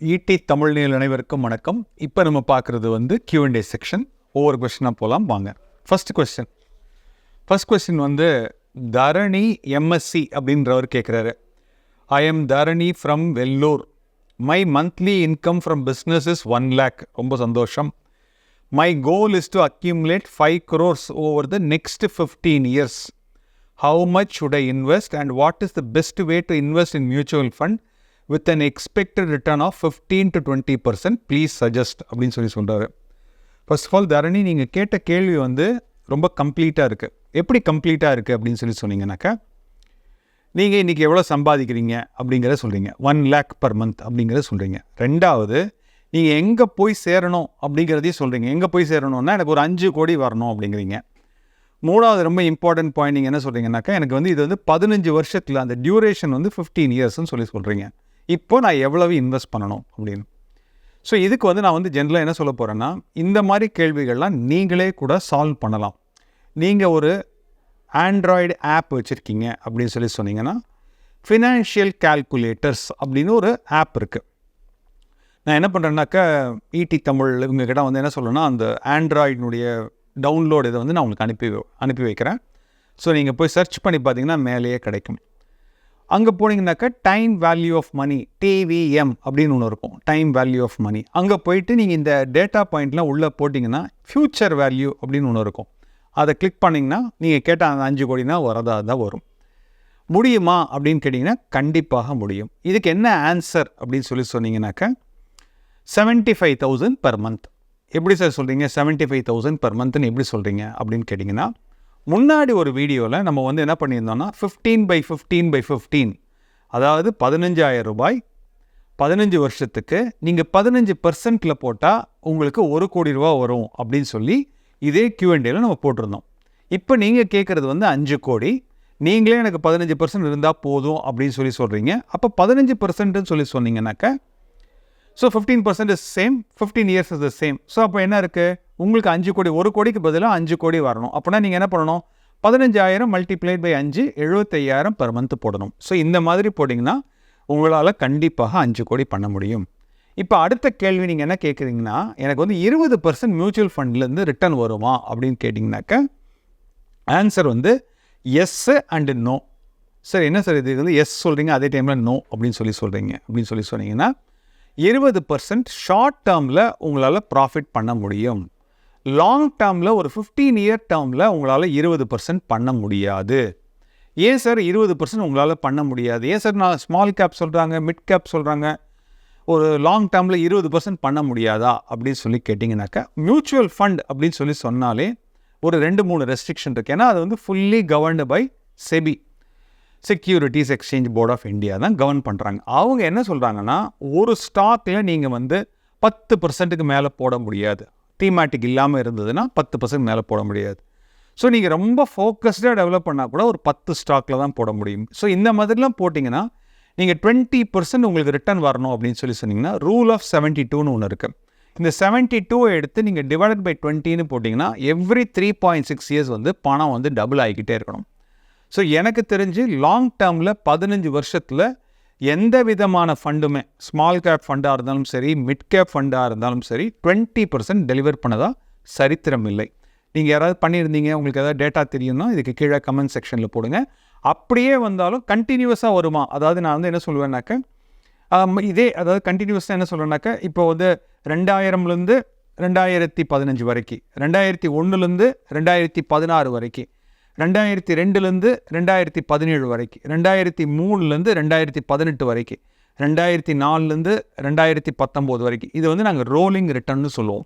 ED Tamil நேயர்கள் அனைவருக்கும் வணக்கம். இப்போ நம்ம பார்க்குறது வந்து Q&A செக்ஷன். ஒவ்வொரு கொஸ்டினாக போகலாம் வாங்க. ஃபர்ஸ்ட் கொஸ்டின் வந்து தரணி எம்எஸ்சி அப்படின்றவர் கேட்குறாரு. I am Dharani from Vellore. My monthly income from business is 1 lakh. ரொம்ப சந்தோஷம். My goal is to accumulate 5 crores over the next 15 years. How much should I invest and what is the best way to invest in mutual fund with an expected return of 15 to 20%? Please suggest அப்படின்னு சொல்கிறாரு. First of all தரணி, நீங்கள் கேட்ட கேள்வி வந்து ரொம்ப கம்ப்ளீட்டாக இருக்குது. எப்படி கம்ப்ளீட்டாக இருக்குது அப்படின்னு சொன்னீங்கன்னாக்கா, நீங்கள் இன்றைக்கி எவ்வளோ சம்பாதிக்கிறீங்க அப்படிங்கிறத சொல்கிறீங்க. 1 lakh per month அப்படிங்கிறத சொல்கிறீங்க. ரெண்டாவது, நீங்கள் எங்கே போய் சேரணும் அப்படிங்கிறதையும் சொல்கிறீங்க. எங்கே போய் சேரணும்னா எனக்கு ஒரு 5 கோடி வரணும் அப்படிங்கிறீங்க. மூணாவது ரொம்ப இம்பார்ட்டன்ட் பாயிண்ட் நீங்கள் என்ன சொல்கிறீங்கன்னாக்கா, எனக்கு வந்து இது வந்து 15 வருஷத்தில் அந்த டியூரேஷன் வந்து 15 yearsன்னு சொல்கிறீங்க. இப்போ நான் எவ்வளவு இன்வெஸ்ட் பண்ணணும் அப்படின்னு. ஸோ இதுக்கு வந்து நான் வந்து ஜென்ரலாக என்ன சொல்ல போகிறேன்னா, இந்த மாதிரி கேள்விகள்லாம் நீங்களே கூட சால்வ் பண்ணலாம். நீங்கள் ஒரு ஆண்ட்ராய்டு ஆப் வச்சுருக்கீங்க அப்படின்னு சொன்னீங்கன்னா, ஃபினான்ஷியல் கால்குலேட்டர்ஸ் அப்படின்னு ஒரு ஆப் இருக்குது. நான் என்ன பண்ணுறேன்னாக்கா, ஈடி தமிழ் இவங்ககிட்ட வந்து என்ன சொல்லணும்னா, அந்த ஆண்ட்ராய்டினுடைய டவுன்லோட் இதை வந்து நான் உங்களுக்கு அனுப்பி வைக்கிறேன். ஸோ நீங்கள் போய் சர்ச் பண்ணி பார்த்தீங்கன்னா மேலேயே கிடைக்கும். அங்கே போனீங்கன்னாக்கா time value of money, TVM அப்படின்னு ஒன்று இருக்கும். Time value of money. அங்கே போயிட்டு நீங்கள் இந்த டேட்டா பாயிண்ட்லாம் உள்ளே போட்டிங்கன்னா ஃப்யூச்சர் வேல்யூ அப்படின்னு ஒன்று இருக்கும். அதை கிளிக் பண்ணிங்கன்னா நீங்கள் கேட்ட அந்த 5 கோடினா வரதாக தான் வரும். முடியுமா அப்படின்னு கேட்டிங்கன்னா கண்டிப்பாக முடியும். இதுக்கு என்ன ஆன்சர் அப்படின்னு சொன்னீங்கன்னாக்கா 75,000 per month. எப்படி சார் சொல்கிறீங்க 75,000 per monthன்னு எப்படி சொல்கிறீங்க அப்படின்னு கேட்டிங்கன்னா, முன்னாடி ஒரு வீடியோவில் நம்ம வந்து என்ன பண்ணியிருந்தோம்னா 15/15/15, அதாவது 15,000 ரூபாய் 15 வருஷத்துக்கு நீங்கள் 15% போட்டால் உங்களுக்கு 1 கோடி ரூபா வரும் அப்படின்னு சொல்லி இதே Q&Aல நம்ம போட்டிருந்தோம். இப்போ நீங்கள் கேட்குறது வந்து 5 கோடி, நீங்களே எனக்கு 15% இருந்தால் போதும் அப்படின்னு சொல்கிறீங்க. அப்போ 15%ன்னு சொன்னீங்கன்னாக்கா, so 15% is same, 15 years is the same. So அப்போ என்ன இருக்குது, உங்களுக்கு 5 கோடி, 1 கோடிக்கு பதிலாக 5 கோடி வரணும். அப்போனா நீங்கள் என்ன பண்ணணும், 15,000 மல்டிப்ளைட் பை 5 75,000 per month போடணும். ஸோ இந்த மாதிரி போட்டிங்கன்னா உங்களால் கண்டிப்பாக 5 கோடி பண்ண முடியும். இப்போ அடுத்த கேள்வி நீங்கள் என்ன கேட்குறீங்கன்னா, எனக்கு வந்து 20% மியூச்சுவல் ஃபண்ட்லேருந்து ரிட்டர்ன் வருமா அப்படின்னு கேட்டிங்கனாக்கா, ஆன்சர் வந்து எஸ் அண்டு நோ. சார் என்ன சார் இது வந்து எஸ் சொல்கிறீங்க, அதே டைமில் நோ அப்படின்னு சொல்கிறீங்க அப்படின்னு சொன்னீங்கன்னா, 20% ஷார்ட் டேர்மில் உங்களால் ப்ராஃபிட் பண்ண முடியும். லாங் டேர்மில் ஒரு 15 year டேர்மில் உங்களால் 20% பண்ண முடியாது. ஏன் சார் 20% உங்களால் பண்ண முடியாது? ஏன் சார் நான் ஸ்மால் கேப் சொல்கிறாங்க, மிட் கேப் சொல்கிறாங்க, ஒரு லாங் டேர்மில் 20% பண்ண முடியாதா அப்படின்னு கேட்டிங்கனாக்கா, மியூச்சுவல் ஃபண்ட் அப்படின்னு சொன்னாலே ஒரு 2-3 ரெஸ்ட்ரிக்ஷன் இருக்குது. ஏன்னா அது வந்து fully governed by SEBI, securities exchange board of India தான் கவர்ன் பண்ணுறாங்க. அவங்க என்ன சொல்கிறாங்கன்னா, ஒரு ஸ்டாக்கில் நீங்கள் வந்து 10%க்கு மேலே போட முடியாது. தீமேட்டிக் இல்லாமல் இருந்ததுன்னா 10% மேலே போட முடியாது. ஸோ நீங்கள் ரொம்ப ஃபோக்கஸ்டாக டெவலப் பண்ணால் கூட ஒரு 10 ஸ்டாக்கில் தான் போட முடியும். ஸோ இந்த மாதிரிலாம் போட்டிங்கன்னா நீங்கள் 20% உங்களுக்கு ரிட்டர்ன் வரணும் அப்படின்னு சொன்னீங்கன்னா, ரூல் ஆஃப் 72ன்னு ஒன்று இருக்குது. இந்த 72 எடுத்து நீங்கள் டிவைடட் பை 20ன்னு போட்டிங்கன்னா எவ்ரி 3.6 years வந்து பணம் வந்து டபுள் ஆகிக்கிட்டே இருக்கணும். ஸோ எனக்கு தெரிஞ்சு லாங் டேர்மில் 15 வருஷத்தில் எந்த விதமான ஃபண்டுமே, ஸ்மால் கேப் ஃபண்டாக இருந்தாலும் சரி, மிட் கேப் ஃபண்டாக இருந்தாலும் சரி, 20% டெலிவர் பண்ணதாக சரித்திரம் இல்லை. நீங்கள் யாராவது பண்ணியிருந்தீங்க, உங்களுக்கு ஏதாவது டேட்டா தெரியும்னா இதுக்கு கீழே கமெண்ட் செக்ஷனில் போடுங்க. அப்படியே வந்தாலும் கண்டினியூஸாக வருமா? அதாவது நான் வந்து என்ன சொல்லுவேன்னாக்கா, அதாவது கண்டினியூஸாக என்ன சொல்லுவேன்னாக்கா, இப்போ வந்து 2000லேருந்து 2015 வரைக்கும், 2001லேருந்து 2016 வரைக்கும், 2002லேருந்து 2017 வரைக்கும், 2003லேருந்து 2018 வரைக்கும், 2004லேருந்து 2019 வரைக்கும், இது வந்து நாங்கள் ரோலிங் ரிட்டர்ன்னு சொல்லுவோம்.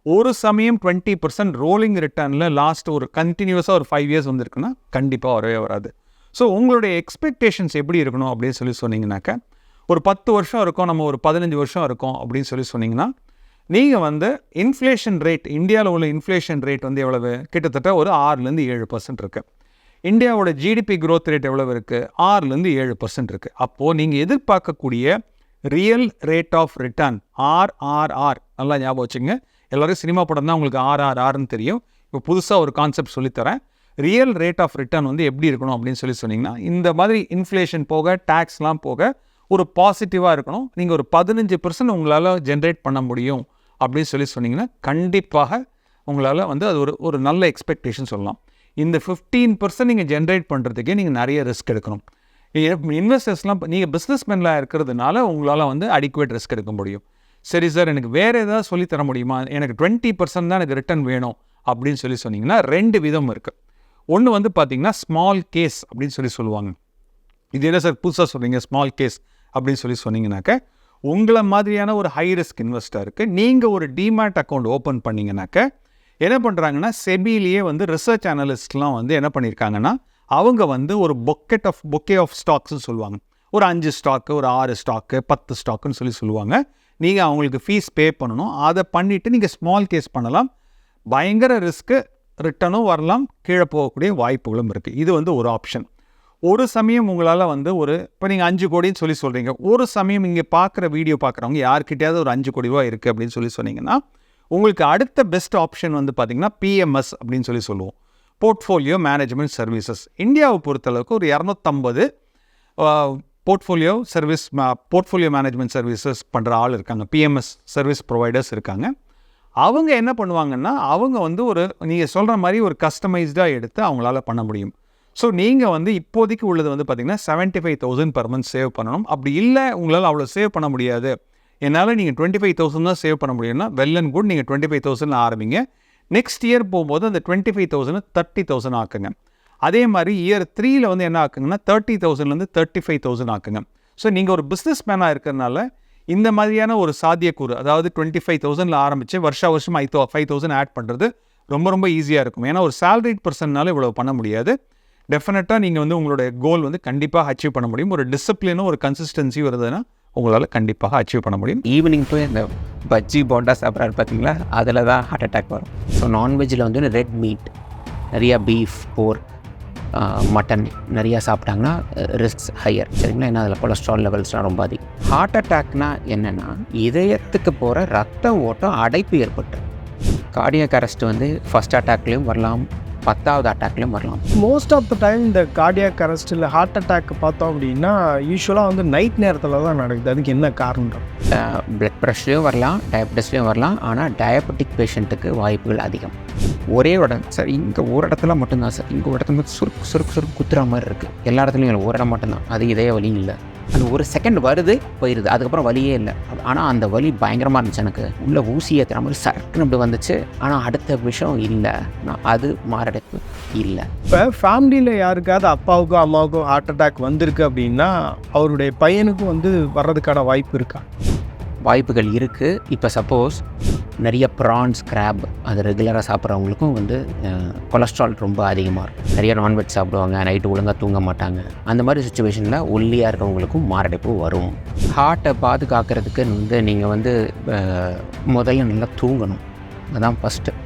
ஒரு சமயம் 20% ரோலிங் ரிட்டர்னில் லாஸ்ட் ஒரு கண்டினியூஸாக ஒரு 5 years வந்துருக்குன்னா கண்டிப்பாக வரவே வராது. ஸோ உங்களுடைய எக்ஸ்பெக்டேஷன்ஸ் எப்படி இருக்கணும் அப்படின்னு சொன்னீங்கன்னாக்கா, ஒரு 10 வருஷம் இருக்கும், நம்ம ஒரு 15 வருஷம் இருக்கும் அப்படின்னு சொன்னீங்கன்னா, நீங்கள் வந்து இன்ஃப்ளேஷன் ரேட், இந்தியாவில் உள்ள இன்ஃப்ளேஷன் ரேட் வந்து எவ்வளவு, கிட்டத்தட்ட ஒரு 6-7% இருக்குது. இந்தியாவோட ஜிடிபி க்ரோத் ரேட் எவ்வளவு இருக்குது, 6-7% இருக்குது. அப்போது நீங்கள் எதிர்பார்க்கக்கூடிய real rate of return RRR, நல்லா ஞாபகம் வச்சுங்க. எல்லோரும் சினிமா படம் தான் உங்களுக்கு RRRன்னு தெரியும். இப்போ புதுசாக ஒரு கான்செப்ட் சொல்லித்தரேன். ரியல் ரேட் ஆஃப் ரிட்டர்ன் வந்து எப்படி இருக்கணும் அப்படின்னு சொன்னீங்கன்னா, இந்த மாதிரி இன்ஃப்ளேஷன் போக, டேக்ஸ்லாம் போக ஒரு பாசிட்டிவாக இருக்கணும். நீங்கள் ஒரு 15% உங்களால் ஜென்ரேட் பண்ண முடியும் அப்படின்னு சொன்னீங்கன்னா கண்டிப்பாக உங்களால் வந்து அது ஒரு நல்ல எக்ஸ்பெக்டேஷன் சொல்லலாம். இந்த 15% நீங்கள் ஜென்ரேட் பண்ணுறதுக்கே நீங்கள் நிறைய ரிஸ்க் எடுக்கணும். இன்வெஸ்டர்ஸ்லாம் நீங்கள் பிஸ்னஸ்மேனில் இருக்கிறதுனால உங்களால் வந்து அடிக்குவேட் ரிஸ்க் எடுக்க முடியும். சரி சார், எனக்கு வேறு ஏதாவது சொல்லித்தர முடியுமா, எனக்கு 20% தான் எனக்கு ரிட்டர்ன் வேணும் அப்படின்னு சொன்னீங்கன்னா 2 விதம் இருக்குது. ஒன்று வந்து பார்த்திங்கன்னா ஸ்மால் கேஸ் அப்படின்னு சொல்லுவாங்க. இது என்ன சார் புதுசாக சொல்கிறீங்க ஸ்மால் கேஸ் அப்படின்னு சொன்னீங்கன்னாக்க, உங்களை மாதிரியான ஒரு ஹை ரிஸ்க் இன்வெஸ்டருக்கு நீங்கள் ஒரு டிமேட் அக்கௌண்ட் ஓப்பன் பண்ணிங்கனாக்க என்ன பண்ணுறாங்கன்னா, செபிலேயே வந்து ரிசர்ச் அனலிஸ்ட்லாம் வந்து என்ன பண்ணியிருக்காங்கன்னா, அவங்க வந்து ஒரு பொக்கே ஆஃப் ஸ்டாக்ஸ்ன்னு சொல்லுவாங்க. ஒரு 5 ஸ்டாக்கு, ஒரு 6 ஸ்டாக்கு, 10 ஸ்டாக்குன்னு சொல்லுவாங்க. நீங்கள் அவங்களுக்கு ஃபீஸ் பே பண்ணணும். அதை பண்ணிவிட்டு நீங்கள் ஸ்மால் கேஸ் பண்ணலாம். பயங்கர ரிஸ்க்கு, ரிட்டனும் வரலாம், கீழே போகக்கூடிய வாய்ப்புகளும் இருக்குது. இது வந்து ஒரு ஆப்ஷன். ஒரு சமயம் உங்களால் வந்து இப்போ நீங்கள் 5 கோடின்னு சொல்கிறீங்க. ஒரு சமயம் இங்கே வீடியோ பார்க்குறவங்க யார்கிட்டயாவது ஒரு 5 கோடி ரூபா இருக்குது அப்படின்னு சொன்னீங்கன்னா, உங்களுக்கு அடுத்த பெஸ்ட் ஆப்ஷன் வந்து பார்த்திங்கன்னா PMS அப்படின்னு சொல்லுவோம். Portfolio management services. இந்தியாவை பொறுத்தளவுக்கு ஒரு 250 போர்ட்ஃபோலியோ மேனேஜ்மெண்ட் சர்வீசஸ் பண்ணுற ஆள் இருக்காங்க. PMS சர்வீஸ் ப்ரொவைடர்ஸ் இருக்காங்க. அவங்க என்ன பண்ணுவாங்கன்னா, அவங்க வந்து நீங்கள் சொல்கிற மாதிரி ஒரு கஸ்டமைஸ்டாக எடுத்து அவங்களால பண்ண முடியும். ஸோ நீங்கள் வந்து இப்போதைக்கு உள்ளது வந்து பார்த்திங்கன்னா 75,000 per month சேவ் பண்ணணும். அப்படி இல்லை உங்களால் அவ்வளோ சேவ் பண்ண முடியாது, என்னால் நீங்கள் 25,000 தான் சேவ் பண்ண முடியும்னா வெல் அண்ட் குட், நீங்கள் 25,000 ஆரம்பிங்க. நெக்ஸ்ட் இயர் போகும்போது அந்த 25,000 30,000 ஆக்குங்க. அதே மாதிரி இயர் 3ல் வந்து என்ன ஆக்குங்கன்னா 30,000 35,000 ஆக்குங்க. ஸோ நீங்கள் ஒரு பிஸ்னஸ் மேனாக இருக்கிறதுனால இந்த மாதிரியான ஒரு சாத்தியக்கூறு, அதாவது 25,000 ஆரம்பித்து வருஷம் 5,000 ஆட் பண்ணுறது ரொம்ப ரொம்ப ஈஸியாக இருக்கும். ஏன்னா ஒரு சேலரிட் பர்சன்னால இவ்வளோ பண்ண முடியாது. டெஃபினட்டாக நீங்கள் வந்து உங்களுடைய கோல் வந்து கண்டிப்பாக அச்சீவ் பண்ண முடியும். ஒரு டிசிப்ளினும் ஒரு கன்சிஸ்டன்சி வருதுன்னா உங்களால் கண்டிப்பாக அச்சீவ் பண்ண முடியும். ஈவினிங் போய் இந்த பஜ்ஜி போண்டா சாப்பிட்றாரு பார்த்தீங்களா, அதில் தான் ஹார்ட் அட்டாக் வரும். ஸோ நான்வெஜ்ஜில் வந்து ரெட் மீட், நிறையா பீஃப், போர்க், மட்டன் நிறையா சாப்பிட்டாங்கன்னா ரிஸ்க்ஸ் ஹையர், சரிங்களா? ஏன்னா அதில் கொலஸ்ட்ரால் லெவல்ஸ்லாம் ரொம்ப அதிகம். ஹார்ட் அட்டாக்னா என்னென்னா, இதயத்துக்கு போகிற ரத்த ஓட்டம் அடைப்பு ஏற்பட்டு கார்டியாக் அரெஸ்ட் வந்து ஃபஸ்ட் அட்டாக்லேயும் வரலாம், 10வது அட்டாக்லேயும் வரலாம். மோஸ்ட் ஆஃப் த டைம் இந்த கார்டியாக் அரெஸ்ட் இல்லை ஹார்ட் அட்டாக் பார்த்தோம் அப்படின்னா யூஸ்வலாக வந்து நைட் நேரத்தில் தான் நடக்குது. அதுக்கு என்ன காரணம்? பிளட் ப்ரெஷர்லேயும் வரலாம், டயபெட்டிஸ்லேயும் வரலாம். ஆனால் டயபெட்டிக் பேஷண்ட்டுக்கு வாய்ப்புகள் அதிகம். ஒரே இடம் சார், இங்கே ஒரு இடத்துல மட்டும்தான் சார், இங்கே ஒரு இடத்துல சுருக்கு குத்துற மாதிரி இருக்குது. எல்லா இடத்துலையும் இல்லை, ஒரு இடம் மட்டும்தான். அது இதய வலி இல்லை, அது ஒரு செகண்ட் வருது போயிடுது, அதுக்கப்புறம் வலியே இல்லை. ஆனால் அந்த வலி பயங்கரமாக இருந்துச்சு. எனக்கு உள்ள ஊசி ஏற்றுற மாதிரி சரக்குன்னு அப்படி வந்துச்சு. ஆனால் அடுத்த விஷயம் இல்லை, அது மாரடைப்பு இல்லை. இப்போ ஃபேமிலியில் யாருக்காவது அப்பாவுக்கோ அம்மாவுக்கோ ஹார்ட் அட்டாக் வந்திருக்கு அப்படின்னா அவருடைய பையனுக்கும் வந்து வர்றதுக்கான வாய்ப்பு இருக்கா? வாய்ப்புகள் இருக்குது. இப்போ சப்போஸ் நிறைய ப்ரான்ஸ், கிராப் அது ரெகுலராக சாப்பிட்றவங்களுக்கும் வந்து கொலஸ்ட்ரால் ரொம்ப அதிகமாக இருக்கும். நிறைய நான்வெஜ் சாப்பிடுவாங்க, நைட்டு ஒழுங்காக தூங்க மாட்டாங்க. அந்த மாதிரி சுச்சுவேஷனில் ஒல்லியாக இருக்கிறவங்களுக்கும் மாரடைப்பு வரும். ஹார்ட்டை பாதுகாக்கிறதுக்கு வந்து நீங்கள் வந்து முதல்ல நல்லா தூங்கணும். அதுதான் ஃபஸ்ட்டு.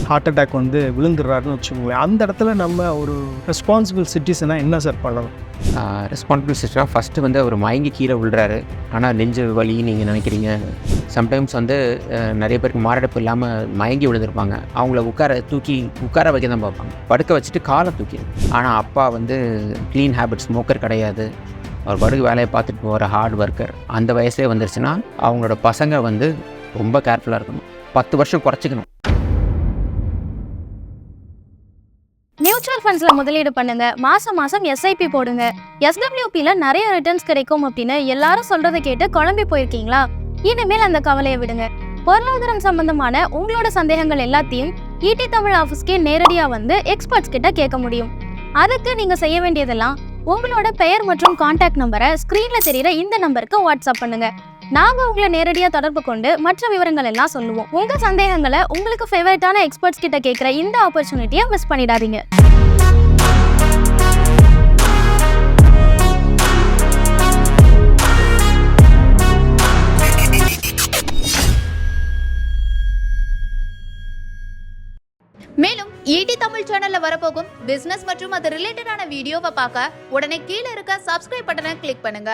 ஹார்ட் அட்டாக் வந்து விழுந்துடுறாருன்னு வச்சுக்கோங்களேன், அந்த இடத்துல நம்ம ஒரு ரெஸ்பான்சிபிள் சிட்டிசனாக என்ன சார் பண்ணணும்? ரெஸ்பான்சிபிள் சிஸ்டராக ஃபஸ்ட்டு வந்து அவர் மயங்கி கீழே விழுறாரு, ஆனால் நெஞ்சு வலி நீங்கள் நினைக்கிறீங்க. சம்டைம்ஸ் வந்து நிறைய பேருக்கு மாரடைப்பு இல்லாமல் மயங்கி விழுந்திருப்பாங்க. அவங்கள உட்கார வைக்க தான் பார்ப்பாங்க, படுக்க வச்சுட்டு காலை தூக்கி. ஆனால் அப்பா வந்து க்ளீன் ஹேபிட், ஸ்மோக்கர் கிடையாது, அவர் படுக்க வேலையை பார்த்துட்டு போகிற ஹார்ட் ஒர்க்கர். அந்த வயசே வந்துருச்சுன்னா அவங்களோட பசங்க வந்து ரொம்ப கேர்ஃபுல்லாக இருக்கணும். 10 வருஷம் குறைச்சிக்கணும். மியூச்சுவல் ஃபண்ட்ஸில் முதலீடு பண்ணுங்க, மாதம் SIP போடுங்க, SWPல நிறைய ரிட்டர்ன்ஸ் கிடைக்கும் அப்படின்னு எல்லாரும் சொல்றதை கேட்டு குழம்பி போயிருக்கீங்களா? இனிமேல் அந்த கவலையை விடுங்க. பொருளாதாரம் சம்பந்தமான உங்களோட சந்தேகங்கள் எல்லாத்தையும் ஈடி தமிழ் ஆஃபீஸ்க்கே நேரடியாக வந்து எக்ஸ்பர்ட்ஸ் கிட்ட கேட்க முடியும். அதுக்கு நீங்க செய்ய வேண்டியதெல்லாம் உங்களோட பெயர் மற்றும் கான்டாக்ட் நம்பரை ஸ்க்ரீன்ல தெரியுற இந்த நம்பருக்கு வாட்ஸ்அப் பண்ணுங்க. நாங்க உங்களை நேரடியாக தொடர்பு கொண்டு மற்ற விவரங்கள் எல்லாம் சொல்லுவோம். உங்க சந்தேகங்களை உங்களுக்கு ஃபேவரட்டான எக்ஸ்பர்ட்ஸ் கிட்ட கேட்குற இந்த ஆப்பர்ச்சுனிட்டியை மிஸ் பண்ணிடாதீங்க. மேலும் ஈடி தமிழ் சேனல்ல வரப்போகும் பிசினஸ் மற்றும் அது ரிலேட்டடான வீடியோவை பார்க்க உடனே கீழே இருக்க சப்ஸ்கிரைப் பட்டனை கிளிக் பண்ணுங்க.